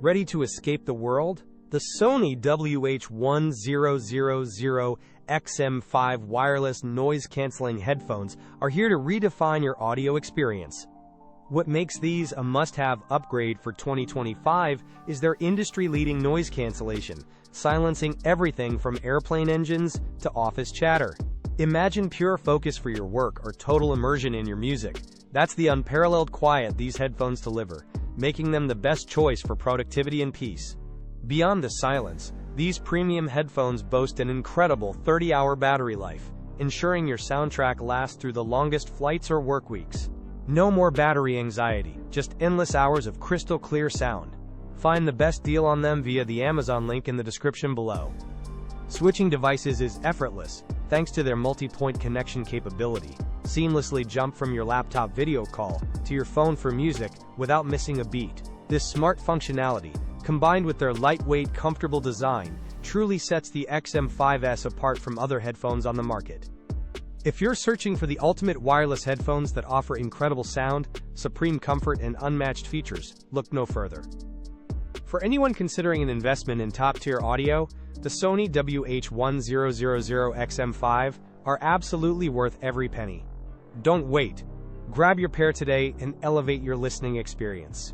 Ready to escape the world? The Sony WH-1000XM5 wireless noise-canceling headphones are here to redefine your audio experience. What makes these a must-have upgrade for 2025 is their industry-leading noise cancellation, silencing everything from airplane engines to office chatter. Imagine pure focus for your work or total immersion in your music. That's the unparalleled quiet these headphones deliver, making them the best choice for productivity and peace. Beyond the silence, these premium headphones boast an incredible 30-hour battery life, ensuring your soundtrack lasts through the longest flights or work weeks. No more battery anxiety, just endless hours of crystal-clear sound. Find the best deal on them via the Amazon link in the description below. Switching devices is effortless, thanks to their multi-point connection capability. Seamlessly jump from your laptop video call to your phone for music without missing a beat. This smart functionality, combined with their lightweight, comfortable design, truly sets the XM5S apart from other headphones on the market. If you're searching for the ultimate wireless headphones that offer incredible sound, supreme comfort, and unmatched features, look no further. For anyone considering an investment in top-tier audio, the Sony WH-1000XM5 are absolutely worth every penny. Don't wait. Grab your pair today and elevate your listening experience.